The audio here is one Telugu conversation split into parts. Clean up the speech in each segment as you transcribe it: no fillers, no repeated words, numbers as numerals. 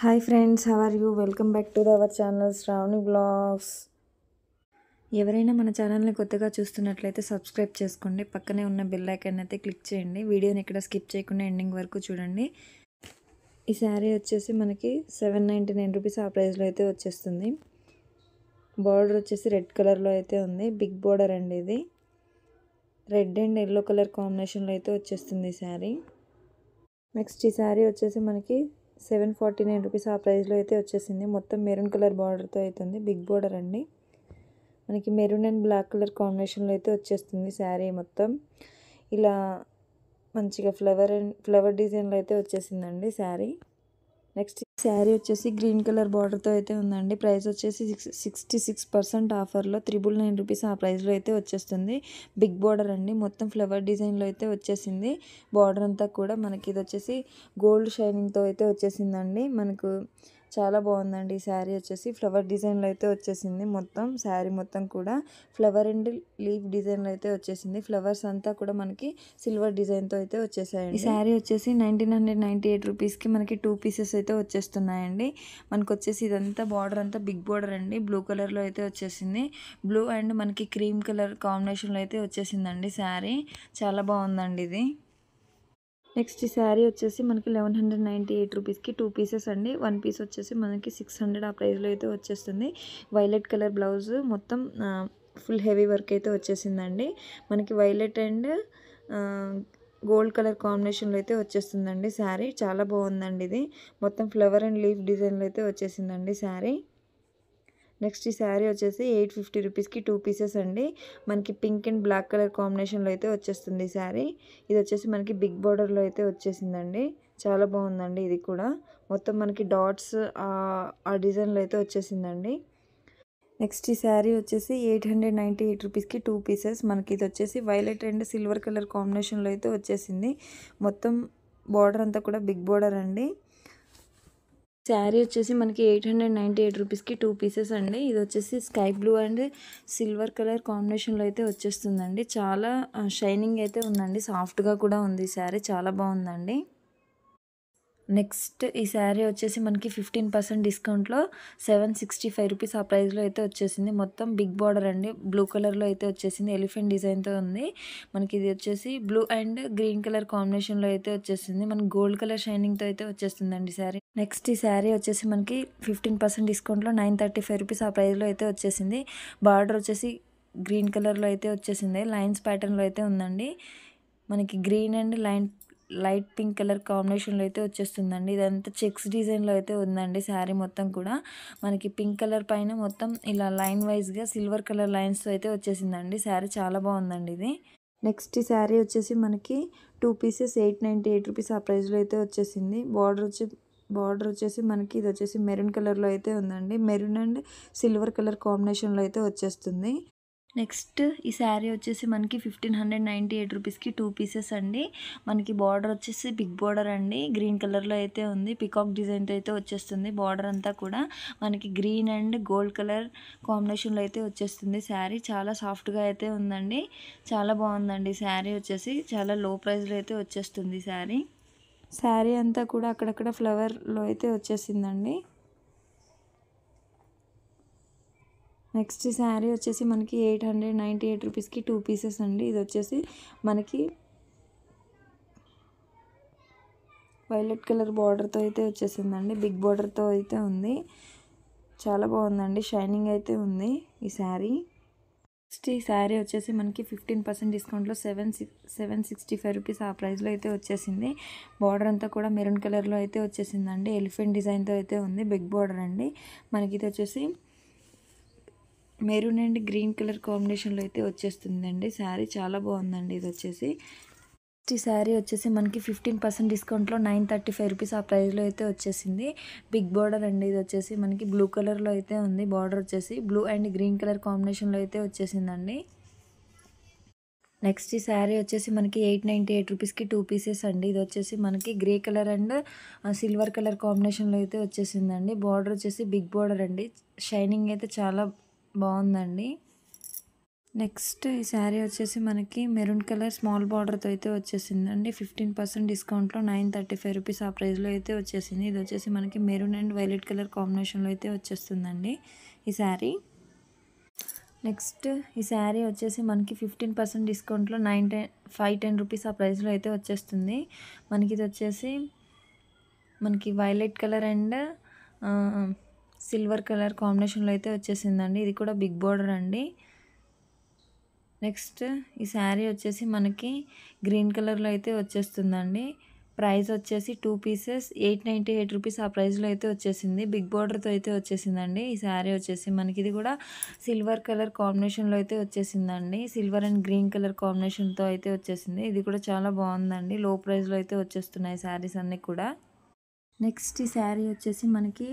Hi friends, how are you? Welcome back to our channel Sravani blogs. ఎవరైనా మన ఛానల్ని కొత్తగా చూస్తున్నట్లయితే సబ్స్క్రైబ్ చేసుకోండి. పక్కనే ఉన్న బెల్ ఐకాన్ అయితే క్లిక్ చేయండి. వీడియోని ఇక్కడ స్కిప్ చేయకుండా ఎండింగ్ వరకు చూడండి. ఈ శారీ వచ్చేసి మనకి 799 రూపీస్ ఆ ప్రైస్లో అయితే వచ్చేస్తుంది. బార్డర్ వచ్చేసి రెడ్ కలర్లో అయితే ఉంది. బిగ్ బార్డర్ అండి ఇది. రెడ్ అండ్ ఎల్లో కలర్ కాంబినేషన్లో అయితే వచ్చేస్తుంది ఈ శారీ. నెక్స్ట్ ఈ శారీ వచ్చేసి మనకి 749 రూపీస్ ఆ ప్రైస్లో అయితే వచ్చేసింది. మొత్తం మెరూన్ కలర్ బార్డర్తో అవుతుంది. బిగ్ బార్డర్ అండి. మనకి మెరూన్ అండ్ బ్లాక్ కలర్ కాంబినేషన్లో అయితే వచ్చేస్తుంది శారీ మొత్తం. ఇలా మంచిగా ఫ్లవర్ డిజైన్లో అయితే వచ్చేసిందండి శారీ. నెక్స్ట్ శారీ వచ్చేసి గ్రీన్ కలర్ బార్డర్తో అయితే ఉందండి. ప్రైస్ వచ్చేసి 66% ఆఫర్లో 999 రూపీస్ ఆ ప్రైస్లో అయితే వచ్చేస్తుంది. బిగ్ బార్డర్ అండి. మొత్తం ఫ్లవర్ డిజైన్లో అయితే వచ్చేసింది. బార్డర్ అంతా కూడా మనకి ఇది వచ్చేసి గోల్డ్ షైనింగ్తో అయితే వచ్చేసిందండి. మనకు చాలా బాగుందండి ఈ శారీ వచ్చేసి. ఫ్లవర్ డిజైన్లో అయితే వచ్చేసింది. మొత్తం శారీ మొత్తం కూడా ఫ్లవర్ అండ్ లీఫ్ డిజైన్లో అయితే వచ్చేసింది. ఫ్లవర్స్ అంతా కూడా మనకి సిల్వర్ డిజైన్తో అయితే వచ్చేసాయండి. ఈ శారీ వచ్చేసి 1998 రూపీస్కి మనకి 2 పీసెస్ అయితే వచ్చేస్తున్నాయండి. మనకు వచ్చేసి ఇదంతా బార్డర్ అంతా బిగ్ బార్డర్ అండి. బ్లూ కలర్లో అయితే వచ్చేసింది. బ్లూ అండ్ మనకి క్రీమ్ కలర్ కాంబినేషన్లో అయితే వచ్చేసిందండి శారీ. చాలా బాగుందండి ఇది. నెక్స్ట్ ఈ శారీ వచ్చేసి మనకి 1198 రూపీస్కి 2 పీసెస్ అండి. 1 పీస్ వచ్చేసి మనకి 600 ఆ ప్రైస్లో అయితే వచ్చేస్తుంది. వైలెట్ కలర్ బ్లౌజ్ మొత్తం ఫుల్ హెవీ వర్క్ అయితే వచ్చేసిందండి. మనకి వైలెట్ అండ్ గోల్డ్ కలర్ కాంబినేషన్లో అయితే వచ్చేస్తుందండి శారీ. చాలా బాగుందండి ఇది. మొత్తం ఫ్లవర్ అండ్ లీఫ్ డిజైన్లో అయితే వచ్చేసిందండి శారీ. నెక్స్ట్ ఈ శారీ వచ్చేసి 850 రూపీస్కి 2 పీసెస్ అండి. మనకి పింక్ అండ్ బ్లాక్ కలర్ కాంబినేషన్లో అయితే వచ్చేస్తుంది ఈ శారీ. ఇది వచ్చేసి మనకి బిగ్ బార్డర్లో అయితే వచ్చేసిందండి. చాలా బాగుందండి ఇది కూడా. మొత్తం మనకి డాట్స్ ఆ డిజైన్లో అయితే వచ్చేసిందండి. నెక్స్ట్ ఈ శారీ వచ్చేసి 898 రూపీస్కి 2 పీసెస్. మనకి ఇది వచ్చేసి వైలెట్ అండ్ సిల్వర్ కలర్ కాంబినేషన్లో అయితే వచ్చేసింది. మొత్తం బార్డర్ అంతా కూడా బిగ్ బార్డర్ అండి. శారీ వచ్చేసి మనకి 898 రూపీస్కి 2 పీసెస్ అండి. ఇది వచ్చేసి sky blue and silver colour కాంబినేషన్లో అయితే వచ్చేస్తుందండి. చాలా షైనింగ్ అయితే ఉందండి. సాఫ్ట్గా కూడా ఉంది ఈ శారీ. చాలా బాగుందండి. నెక్స్ట్ ఈ శారీ వచ్చేసి మనకి 15% డిస్కౌంట్లో 765 రూపీస్ ఆ ప్రైస్లో అయితే వచ్చేసింది. మొత్తం బిగ్ బార్డర్ అండి. బ్లూ కలర్లో అయితే వచ్చేసింది. ఎలిఫెంట్ డిజైన్తో ఉంది. మనకి ఇది వచ్చేసి బ్లూ అండ్ గ్రీన్ కలర్ కాంబినేషన్లో అయితే వచ్చేసింది. మనకి గోల్డ్ కలర్ షైనింగ్తో అయితే వచ్చేస్తుందండి శారీ. నెక్స్ట్ ఈ శారీ వచ్చేసి మనకి 15% డిస్కౌంట్లో 935 రూపీస్ ఆ ప్రైస్లో అయితే వచ్చేసింది. బార్డర్ వచ్చేసి గ్రీన్ కలర్లో అయితే వచ్చేసింది. లైన్స్ ప్యాటర్న్లో అయితే ఉందండి. మనకి green and light pink colour కాంబినేషన్లో అయితే వచ్చేస్తుందండి. ఇదంతా చెక్స్ డిజైన్లో అయితే ఉందండి శారీ మొత్తం కూడా. మనకి పింక్ కలర్ పైన మొత్తం ఇలా లైన్ వైజ్గా సిల్వర్ కలర్ లైన్స్తో అయితే వచ్చేసిందండి శారీ. చాలా బాగుందండి ఇది. నెక్స్ట్ ఈ శారీ వచ్చేసి మనకి 2 పీసెస్ 898 రూపీస్ ఆ ప్రైస్లో అయితే వచ్చేసింది. బార్డర్ వచ్చేసి మనకి ఇది వచ్చేసి మెరూన్ కలర్లో అయితే ఉందండి. మెరూన్ అండ్ సిల్వర్ కలర్ కాంబినేషన్లో అయితే వచ్చేస్తుంది. నెక్స్ట్ ఈ శారీ వచ్చేసి మనకి 1598 రూపీస్కి 2 పీసెస్ అండి. మనకి బార్డర్ వచ్చేసి బిగ్ బార్డర్ అండి. గ్రీన్ కలర్లో అయితే ఉంది. పికాక్ డిజైన్తో అయితే వచ్చేస్తుంది. బార్డర్ అంతా కూడా మనకి గ్రీన్ అండ్ గోల్డ్ కలర్ కాంబినేషన్లో అయితే వచ్చేస్తుంది శారీ. చాలా సాఫ్ట్గా అయితే ఉందండి. చాలా బాగుందండి శారీ వచ్చేసి. చాలా లో ప్రైస్లో అయితే వచ్చేస్తుంది శారీ. శారీ అంతా కూడా అక్కడక్కడ ఫ్లవర్లో అయితే వచ్చేసిందండి. నెక్స్ట్ ఈ శారీ వచ్చేసి మనకి 898 రూపీస్కి 2 పీసెస్ అండి. ఇది వచ్చేసి మనకి వైలెట్ కలర్ బార్డర్తో అయితే వచ్చేసిందండి. బిగ్ బార్డర్తో అయితే ఉంది. చాలా బాగుందండి. షైనింగ్ అయితే ఉంది ఈ శారీ. నెక్స్ట్ ఈ శారీ వచ్చేసి మనకి 15% డిస్కౌంట్లో 765 రూపీస్ ఆ ప్రైస్లో అయితే వచ్చేసింది. బార్డర్ అంతా కూడా మెరూన్ కలర్లో అయితే వచ్చేసిందండి. ఎలిఫెంట్ డిజైన్తో అయితే ఉంది. బిగ్ బార్డర్ అండి. మనకి ఇది వచ్చేసి మెరూన్ అండ్ గ్రీన్ కలర్ కాంబినేషన్లో అయితే వచ్చేస్తుందండి శారీ. చాలా బాగుందండి ఇది వచ్చేసి. ఈ శారీ వచ్చేసి మనకి 15% డిస్కౌంట్లో 935 రూపీస్ ఆ ప్రైస్లో అయితే వచ్చేసింది. బిగ్ బార్డర్ అండి. ఇది వచ్చేసి మనకి బ్లూ కలర్లో అయితే ఉంది. బార్డర్ వచ్చేసి బ్లూ అండ్ గ్రీన్ కలర్ కాంబినేషన్లో అయితే వచ్చేసిందండి. నెక్స్ట్ ఈ శారీ వచ్చేసి మనకి 898 రూపీస్కి 2 పీసెస్ అండి. ఇది వచ్చేసి మనకి grey colour and silver colour కాంబినేషన్లో అయితే వచ్చేసిందండి. బార్డర్ వచ్చేసి బిగ్ బార్డర్ అండి. షైనింగ్ అయితే చాలా బాగుందండి. నెక్స్ట్ ఈ శారీ వచ్చేసి మనకి మెరూన్ కలర్ స్మాల్ బార్డర్తో అయితే వచ్చేసిందండి. 15% డిస్కౌంట్లో 935 రూపీస్ ఆ ప్రైస్లో అయితే వచ్చేసింది. ఇది వచ్చేసి మనకి మెరూన్ అండ్ వైలెట్ కలర్ కాంబినేషన్లో అయితే వచ్చేస్తుందండి ఈ శారీ. నెక్స్ట్ ఈ శారీ వచ్చేసి మనకి 15% డిస్కౌంట్లో 510 రూపీస్ ఆ ప్రైస్లో అయితే వచ్చేస్తుంది. మనకి ఇది వచ్చేసి మనకి violet colour and silver colour కాంబినేషన్లో అయితే వచ్చేసిందండి. ఇది కూడా బిగ్ బార్డర్ అండి. నెక్స్ట్ ఈ శారీ వచ్చేసి మనకి గ్రీన్ కలర్లో అయితే వచ్చేస్తుందండి. ప్రైస్ వచ్చేసి 2 పీసెస్ 898 రూపీస్ ఆ ప్రైస్లో అయితే వచ్చేసింది. బిగ్ బార్డర్తో అయితే వచ్చేసిందండి ఈ శారీ వచ్చేసి మనకి. ఇది కూడా సిల్వర్ కలర్ కాంబినేషన్లో అయితే వచ్చేసిందండి. సిల్వర్ అండ్ గ్రీన్ కలర్ కాంబినేషన్తో అయితే వచ్చేసింది. ఇది కూడా చాలా బాగుందండి. లో ప్రైస్లో అయితే వచ్చేస్తున్నాయి శారీస్ అన్నీ కూడా. నెక్స్ట్ ఈ శారీ వచ్చేసి మనకి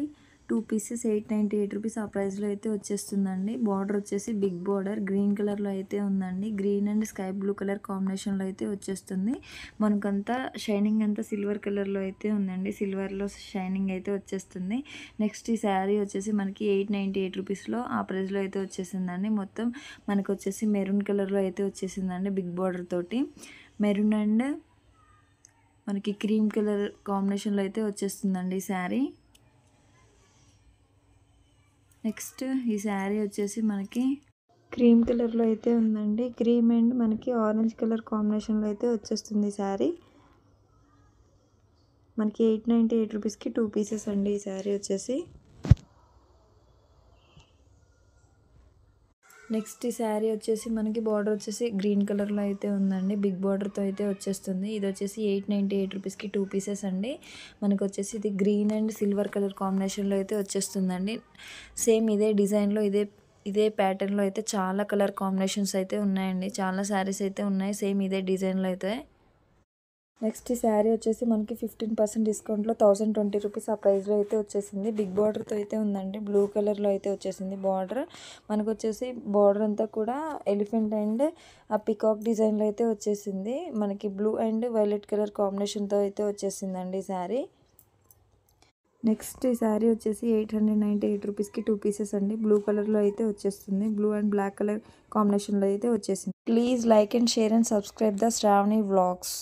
2 పీసెస్ 898 రూపీస్ ఆ ప్రైస్లో అయితే వచ్చేస్తుందండి. బార్డర్ వచ్చేసి బిగ్ బార్డర్ గ్రీన్ కలర్లో అయితే ఉందండి. Green and sky blue colour కాంబినేషన్లో అయితే వచ్చేస్తుంది. మనకంతా షైనింగ్ అంతా సిల్వర్ కలర్లో అయితే ఉందండి. సిల్వర్లో షైనింగ్ అయితే వచ్చేస్తుంది. నెక్స్ట్ ఈ శారీ వచ్చేసి మనకి 898 రూపీస్లో ఆ ప్రైస్లో అయితే వచ్చేసిందండి. మొత్తం మనకు వచ్చేసి మెరూన్ కలర్లో అయితే వచ్చేసిందండి బిగ్ బార్డర్ తోటి. మెరూన్ అండ్ మనకి క్రీమ్ కలర్ కాంబినేషన్లో అయితే వచ్చేస్తుందండి ఈ శారీ. నెక్స్ట్ ఈ శారీ వచ్చేసి మనకి క్రీమ్ కలర్లో అయితే ఉందండి. క్రీమ్ అండ్ మనకి ఆరెంజ్ కలర్ కాంబినేషన్లో అయితే వచ్చేస్తుంది ఈ శారీ. మనకి 898 రూపీస్కి 2 పీసెస్ అండి ఈ శారీ వచ్చేసి. నెక్స్ట్ ఈ శారీ వచ్చేసి మనకి బార్డర్ వచ్చేసి గ్రీన్ కలర్లో అయితే ఉందండి. బిగ్ బార్డర్తో అయితే వచ్చేస్తుంది. ఇది వచ్చేసి 898 రూపీస్కి 2 పీసెస్ అండి. మనకు వచ్చేసి ఇది గ్రీన్ అండ్ సిల్వర్ కలర్ కాంబినేషన్లో అయితే వచ్చేస్తుందండి. సేమ్ ఇదే డిజైన్లో ఇదే ప్యాటర్న్లో అయితే చాలా కలర్ కాంబినేషన్స్ అయితే ఉన్నాయండి. చాలా శారీస్ అయితే ఉన్నాయి సేమ్ ఇదే డిజైన్లో అయితే. నెక్స్ట్ ఈ శారీ వచ్చేసి మనకి 15% డిస్కౌంట్లో 1020 రూపీస్ ఆ ప్రైస్లో అయితే వచ్చేసింది. బిగ్ బార్డర్తో అయితే ఉందండి. బ్లూ కలర్లో అయితే వచ్చేసింది బార్డర్. మనకు వచ్చేసి బార్డర్ అంతా కూడా ఎలిఫెంట్ అండ్ ఆ పికాక్ డిజైన్లో అయితే వచ్చేసింది. మనకి బ్లూ అండ్ వైలెట్ కలర్ కాంబినేషన్తో అయితే వచ్చేసిందండి ఈ శారీ. నెక్స్ట్ ఈ శారీ వచ్చేసి 898 రూపీస్కి 2 పీసెస్ అండి. బ్లూ కలర్లో అయితే వచ్చేస్తుంది. బ్లూ అండ్ బ్లాక్ కలర్ కాంబినేషన్లో అయితే వచ్చేసింది. Please like and share and subscribe the Sravani vlogs.